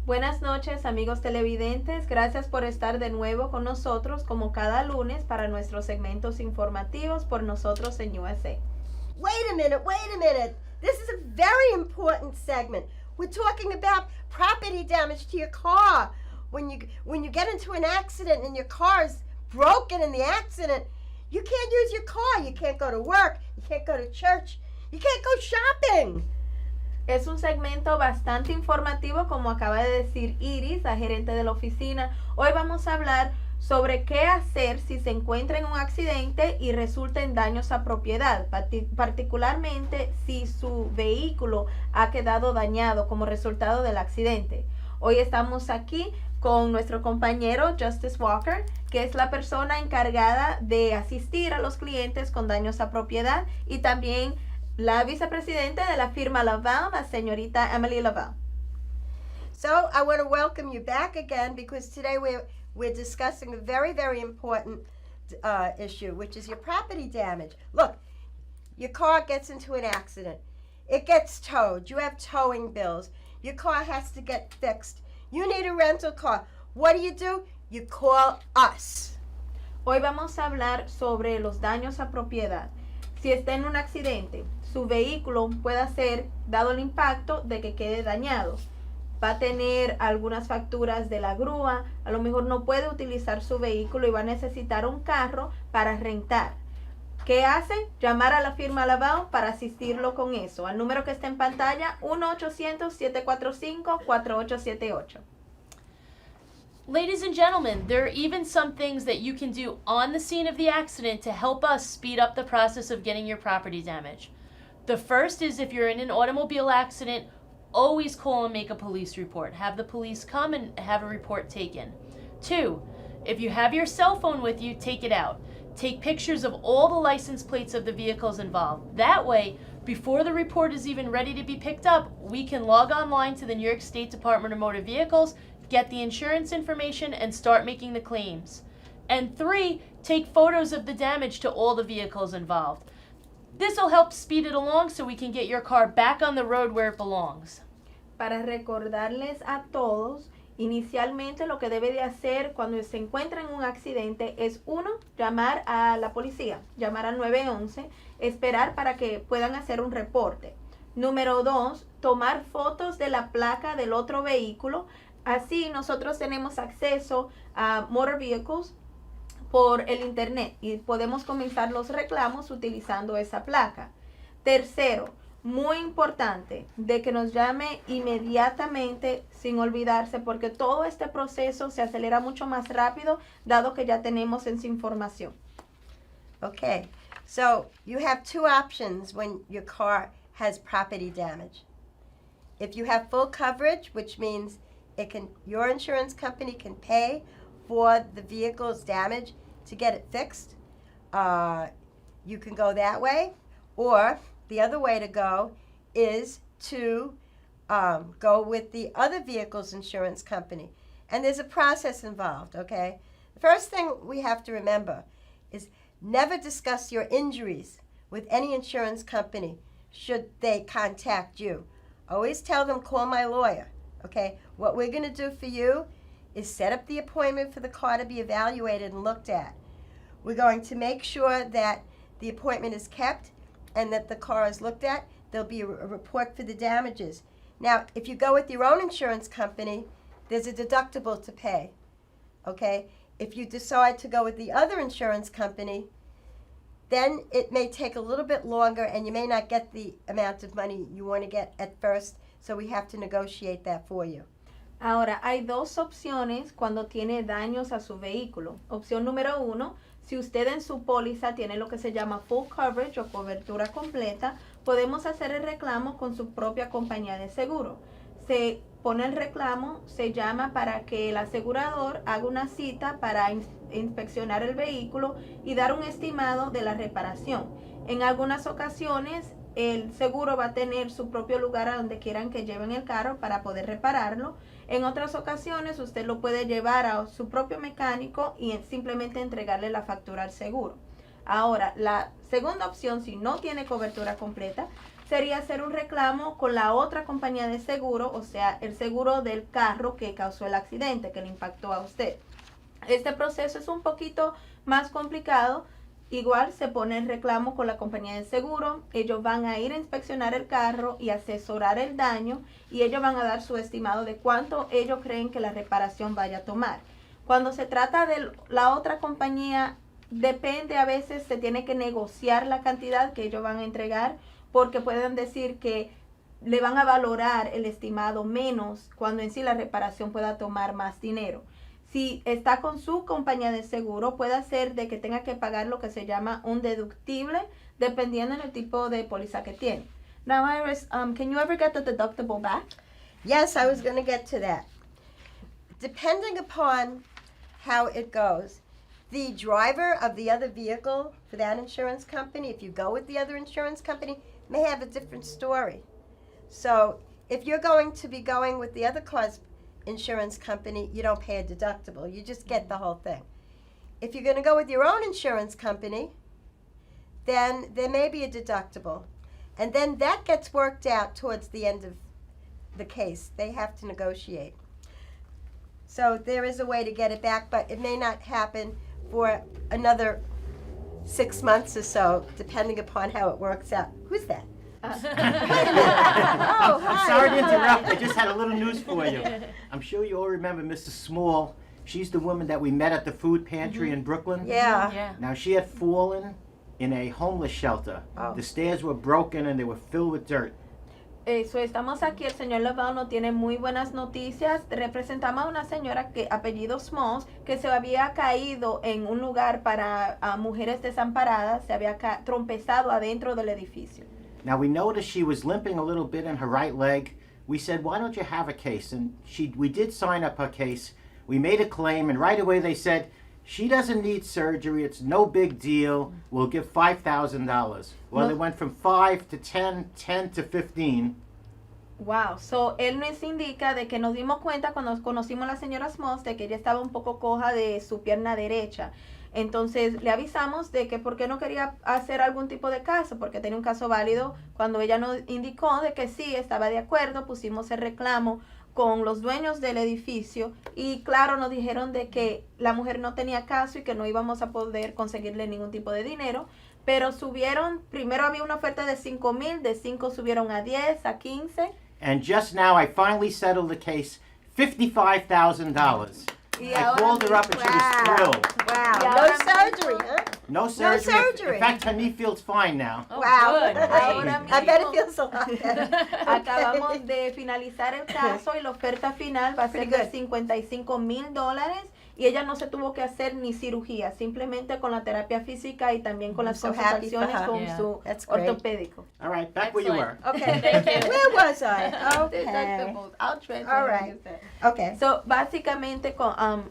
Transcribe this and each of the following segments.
Buenas noches, amigos televidentes. Gracias por estar de nuevo con nosotros como cada lunes para nuestros segmentos informativos por nosotros en USA. Wait a minute. This is a very important segment. We're talking about property damage to your car. When you get into an accident and your car is broken in the accident, you can't use your car. You can't go to work. You can't go to church. You can't go shopping. Es un segmento bastante informativo, como acaba de decir Iris, la gerente de la oficina. Hoy vamos a hablar sobre qué hacer si se encuentra en un accidente y resulta en daños a propiedad, particularmente si su vehículo ha quedado dañado como resultado del accidente. Hoy estamos aquí con nuestro compañero Justice Walker, que es la persona encargada de asistir a los clientes con daños a propiedad, y también la vicepresidenta de la firma Lavelle, la señorita Emily Lavelle. So I want to welcome you back again because today we're discussing a very, very important issue, which is your property damage. Look, your car gets into an accident. It gets towed. You have towing bills. Your car has to get fixed. You need a rental car. What do? You call us. Hoy vamos a hablar sobre los daños a propiedad. Si está en un accidente, su vehículo puede ser, dado el impacto, de que quede dañado. Va a tener algunas facturas de la grúa, a lo mejor no puede utilizar su vehículo y va a necesitar un carro para rentar. ¿Qué hace? Llamar a la firma Lavelle para asistirlo con eso. Al número que está en pantalla, 1-800-745-4878. Ladies and gentlemen, there are even some things that you can do on the scene of the accident to help us speed up the process of getting your property damage. The first is, if you're in an automobile accident, always call and make a police report. Have the police come and have a report taken. 2, if you have your cell phone with you, take it out. Take pictures of all the license plates of the vehicles involved. That way, before the report is even ready to be picked up, we can log online to the New York State Department of Motor Vehicles, get the insurance information, and start making the claims. And 3, take photos of the damage to all the vehicles involved. This will help speed it along so we can get your car back on the road where it belongs. Para recordarles a todos, inicialmente lo que debe de hacer cuando se encuentra en un accidente es, 1, llamar a la policía, llamar al 911, esperar para que puedan hacer un reporte. Número 2, tomar fotos de la placa del otro vehículo. Así nosotros tenemos acceso a Motor Vehicles por el internet y podemos comenzar los reclamos utilizando esa placa. Tercero, muy importante, de que nos llame inmediatamente sin olvidarse, porque todo este proceso se acelera mucho más rápido dado que ya tenemos esa información. Okay, so you have 2 options when your car has property damage. If you have full coverage, which means your insurance company can pay for the vehicle's damage to get it fixed, you can go that way. Or the other way to go is to go with the other vehicle's insurance company. And there's a process involved, okay? The first thing we have to remember is never discuss your injuries with any insurance company should they contact you. Always tell them, call my lawyer, okay? What we're going to do for you is set up the appointment for the car to be evaluated and looked at. We're going to make sure that the appointment is kept and that the car is looked at. There'll be a report for the damages. Now, if you go with your own insurance company, there's a deductible to pay, okay? If you decide to go with the other insurance company, then it may take a little bit longer and you may not get the amount of money you want to get at first, so we have to negotiate that for you. Ahora, hay 2 opciones cuando tiene daños a su vehículo. Opción número 1, si usted en su póliza tiene lo que se llama full coverage o cobertura completa, podemos hacer el reclamo con su propia compañía de seguro. Se pone el reclamo, se llama para que el asegurador haga una cita para inspeccionar el vehículo y dar un estimado de la reparación. En algunas ocasiones, el seguro va a tener su propio lugar a donde quieran que lleven el carro para poder repararlo. En otras ocasiones usted lo puede llevar a su propio mecánico y simplemente entregarle la factura al seguro. Ahora, la segunda opción, si no tiene cobertura completa, sería hacer un reclamo con la otra compañía de seguro, o sea, el seguro del carro que causó el accidente, que le impactó a usted. Este proceso es un poquito más complicado. Igual se pone el reclamo con la compañía de seguro, ellos van a ir a inspeccionar el carro y asesorar el daño y ellos van a dar su estimado de cuánto ellos creen que la reparación vaya a tomar. Cuando se trata de la otra compañía, depende, a veces se tiene que negociar la cantidad que ellos van a entregar porque pueden decir que le van a valorar el estimado menos cuando en sí la reparación pueda tomar más dinero. Si está con su compañía de seguro, puede ser de que tenga que pagar lo que se llama un deductible, dependiendo del tipo de póliza que tiene. Now, Iris, can you ever get the deductible back? Yes, I was going to get to that. Depending upon how it goes, the driver of the other vehicle for that insurance company, if you go with the other insurance company, may have a different story. So if you're going to be going with the other car's insurance company, you don't pay a deductible. You just get the whole thing. If you're going to go with your own insurance company, then there may be a deductible. And then that gets worked out towards the end of the case. They have to negotiate. So there is a way to get it back, but it may not happen for another 6 months or so, depending upon how it works out. Who's that? Oh, I'm hi. sorry to interrupt. I just had a little news for you. I'm sure you all remember Mrs. Small. She's the woman that we met at the food pantry in Brooklyn. Yeah. Yeah. Now, she had fallen in a homeless shelter. Oh. The stairs were broken and they were filled with dirt. Estamos aquí, el señor Lavelle nos tiene muy buenas noticias. Representamos a una señora que apellido Smalls, que se había caído en un lugar para mujeres desamparadas, se había trompezado adentro del edificio. Now, we noticed she was limping a little bit in her right leg. We said, why don't you have a case? And we did sign up her case. We made a claim, and right away they said, she doesn't need surgery. It's no big deal. We'll give $5,000. Well, No. it went from 5 to 10, 10 to 15. Wow, so él nos indica de que nos dimos cuenta cuando conocimos a la señora Smalls de que ella estaba un poco coja de su pierna derecha. Entonces le avisamos de que por qué no quería hacer algún tipo de caso, porque tenía un caso válido. Cuando ella nos indicó de que sí, estaba de acuerdo, pusimos el reclamo con los dueños del edificio y claro, nos dijeron de que la mujer no tenía caso y que no íbamos a poder conseguirle ningún tipo de dinero, pero subieron, primero había una oferta de 5,000, de 5 subieron a 10, a 15. And just now, I finally settled the case, $55,000. Y I ahora called her up and she was Wow. thrilled. Wow. Y No ahora surgery, mismo- huh? No surgery. surgery. In fact, her knee feels fine now. Oh, Wow. good. Ahora I bet it mismo- feels a lot better. Acabamos de finalizar el caso y la oferta final va a ser Pretty de good. $55,000 y ella no se tuvo que hacer ni cirugía, simplemente con la terapia física y también con las so happy for consultaciones her. con Yeah. su That's great. ortopédico. All right, back where you Excellent. were. Okay. Thank you. Where was I? Okay. Deductibles. I'll translate All what right. you said. Okay. So, básicamente,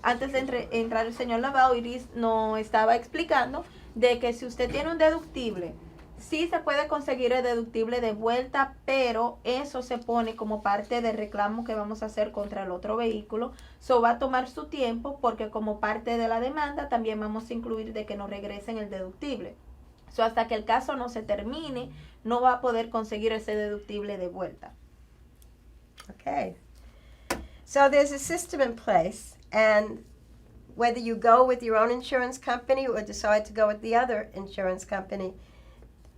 antes de entrar el señor Lavelle, Iris nos estaba explicando de que si usted tiene un deductible, sí se puede conseguir el deductible de vuelta, pero eso se pone como parte del reclamo que vamos a hacer contra el otro vehículo. So, va a tomar su tiempo porque como parte de la demanda también vamos a incluir de que nos regresen el deductible. So, hasta que el caso no se termine, no va a poder conseguir ese deductible de vuelta. Okay. So there's a system in place, and whether you go with your own insurance company or decide to go with the other insurance company,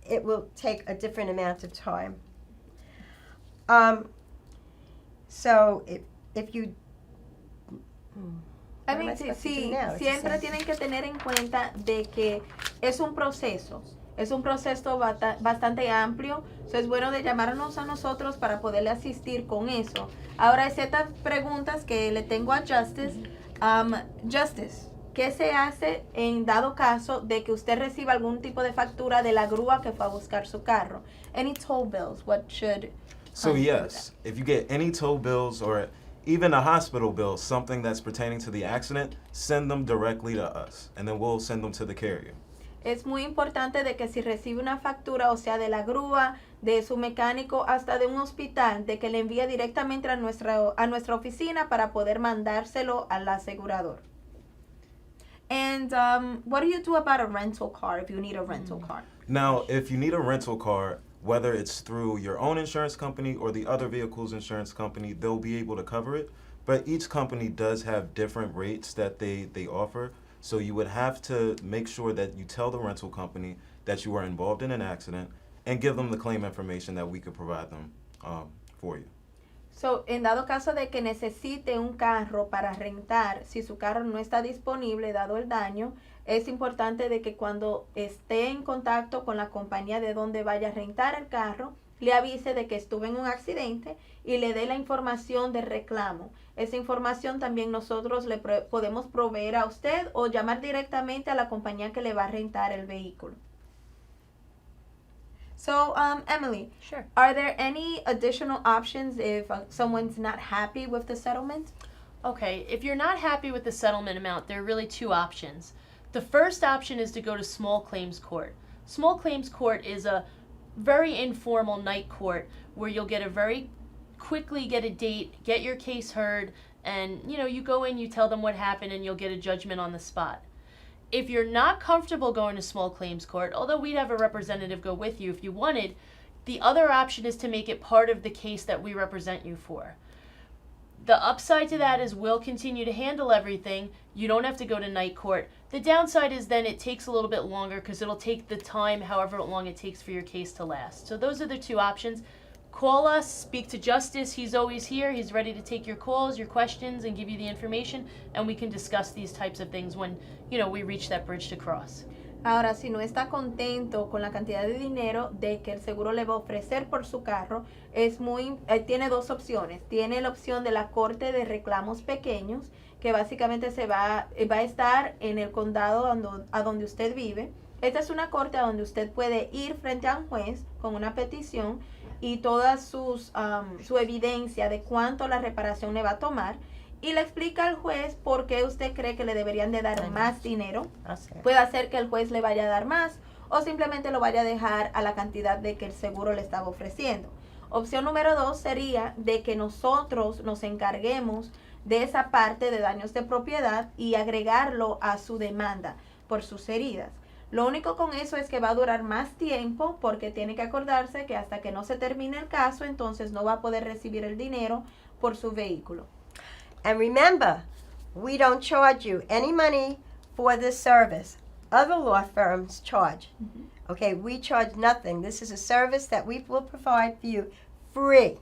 it will take a different amount of time. So if you I What am mean, I supposed to do sí, now? It's the siempre same. tienen que tener en cuenta de que es un proceso bastante amplio, so es bueno de llamarnos a nosotros para poderle asistir con eso. Ahora hay ciertas preguntas que le tengo a Justice. Justice, ¿qué se hace en dado caso de que usted reciba algún tipo de factura de la grúa que fue a buscar su carro? Any toll bills, what should... So yes, if you get any toll bills or even a hospital bill, something that's pertaining to the accident, send them directly to us, and then we'll send them to the carrier. Es muy importante de que si recibe una factura, o sea, de la grúa, de su mecánico, hasta de un hospital, de que le envíe directamente a nuestra oficina para poder mandárselo al asegurador. And what do you do about a rental car if you need a rental car? Now, if you need a rental car, whether it's through your own insurance company or the other vehicle's insurance company, they'll be able to cover it. But each company does have different rates that they offer. So you would have to make sure that you tell the rental company that you were involved in an accident and give them the claim information that we could provide them for you. So, en dado caso de que necesite un carro para rentar, si su carro no está disponible dado el daño, es importante de que cuando esté en contacto con la compañía de donde vaya a rentar el carro, le avise de que estuvo en un accidente y le dé la información de reclamo. Esa información también nosotros le podemos proveer a usted o llamar directamente a la compañía que le va a rentar el vehículo. So, Emily, Sure. are there any additional options if someone's not happy with the settlement? Okay, if you're not happy with the settlement amount, there are really two options. The first option is to go to small claims court. Small claims court is a very informal night court where you'll quickly get a date, get your case heard, and you go in, you tell them what happened, and you'll get a judgment on the spot. If you're not comfortable going to small claims court, although we'd have a representative go with you if you wanted, the other option is to make it part of the case that we represent you for. The upside to that is we'll continue to handle everything. You don't have to go to night court. The downside is then it takes a little bit longer because it'll take the time, however long it takes for your case to last. So those are the two options. Call us, speak to Justice. He's always here. He's ready to take your calls, your questions, and give you the information, and we can discuss these types of things when, we reach that bridge to cross. Ahora, si no está contento con la cantidad de dinero de que el seguro le va a ofrecer por su carro, tiene dos opciones. Tiene la opción de la Corte de Reclamos Pequeños, que básicamente va a estar en el condado a donde usted vive. Esta es una corte a donde usted puede ir frente a un juez con una petición y toda su evidencia de cuánto la reparación le va a tomar, y le explica al juez por qué usted cree que le deberían de dar más dinero. Puede hacer que el juez le vaya a dar más o simplemente lo vaya a dejar a la cantidad de que el seguro le estaba ofreciendo. Opción número 2 sería de que nosotros nos encarguemos de esa parte de daños de propiedad y agregarlo a su demanda por sus heridas. Lo único con eso es que va a durar más tiempo porque tiene que acordarse que hasta que no se termine el caso, entonces no va a poder recibir el dinero por su vehículo. And remember, we don't charge you any money for this service. Other law firms charge. Okay, we charge nothing. This is a service that we will provide for you free.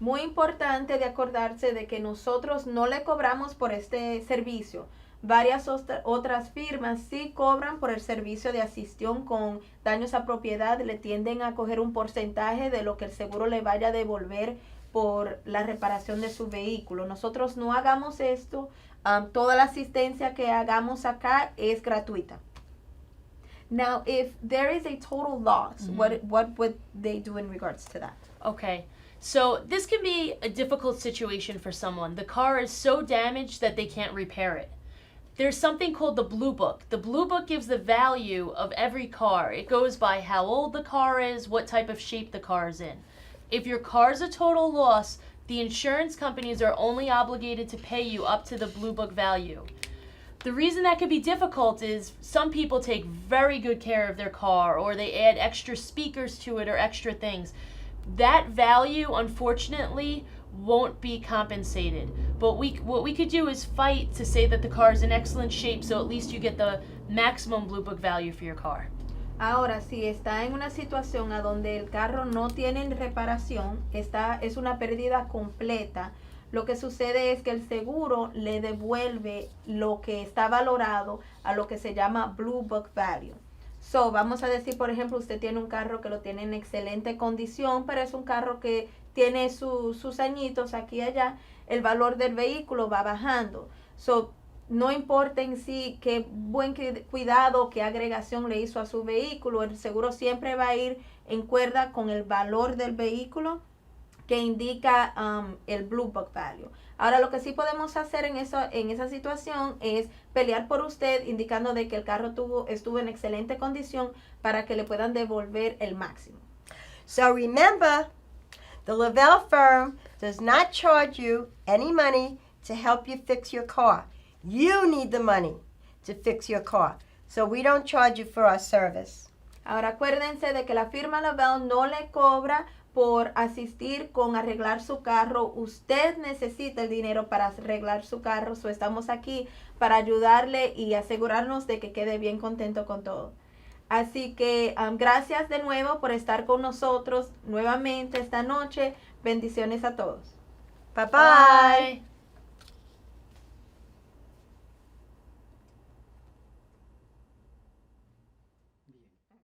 Muy importante de acordarse de que nosotros no le cobramos por este servicio. Varias otras firmas sí cobran por el servicio de asistión con daños a propiedad, le tienden a coger un porcentaje de lo que el seguro le vaya a devolver por la reparación de su vehículo. Nosotros no hagamos esto, toda la asistencia que hagamos acá es gratuita. Now, if there is a total loss, what would they do in regards to that? Okay. So this can be a difficult situation for someone. The car is so damaged that they can't repair it. There's something called the Blue Book. The Blue Book gives the value of every car. It goes by how old the car is, what type of shape the car is in. If your car is a total loss, the insurance companies are only obligated to pay you up to the Blue Book value. The reason that could be difficult is some people take very good care of their car, or they add extra speakers to it or extra things. That value, unfortunately, won't be compensated. But what we could do is fight to say that the car is in excellent shape, so at least you get the maximum Blue Book value for your car. Ahora, si está en una situación a donde el carro no tiene reparación, es una pérdida completa, lo que sucede es que el seguro le devuelve lo que está valorado a lo que se llama Blue Book Value. So, vamos a decir, por ejemplo, usted tiene un carro que lo tiene en excelente condición, pero es un carro que tiene sus añitos aquí y allá, el valor del vehículo va bajando. So, no importa en sí qué buen cuidado, qué agregación le hizo a su vehículo, el seguro siempre va a ir en cuerda con el valor del vehículo que indica el Blue Book Value. Ahora, lo que sí podemos hacer en esa situación es pelear por usted, indicando de que el carro estuvo en excelente condición para que le puedan devolver el máximo. So remember, the Lavelle firm does not charge you any money to help you fix your car. You need the money to fix your car. So we don't charge you for our service. Ahora acuérdense de que la firma Lavelle no le cobra por asistir con arreglar su carro. Usted necesita el dinero para arreglar su carro, so estamos aquí para ayudarle y asegurarnos de que quede bien contento con todo. Así que gracias de nuevo por estar con nosotros nuevamente esta noche. Bendiciones a todos. Bye-bye. Bye.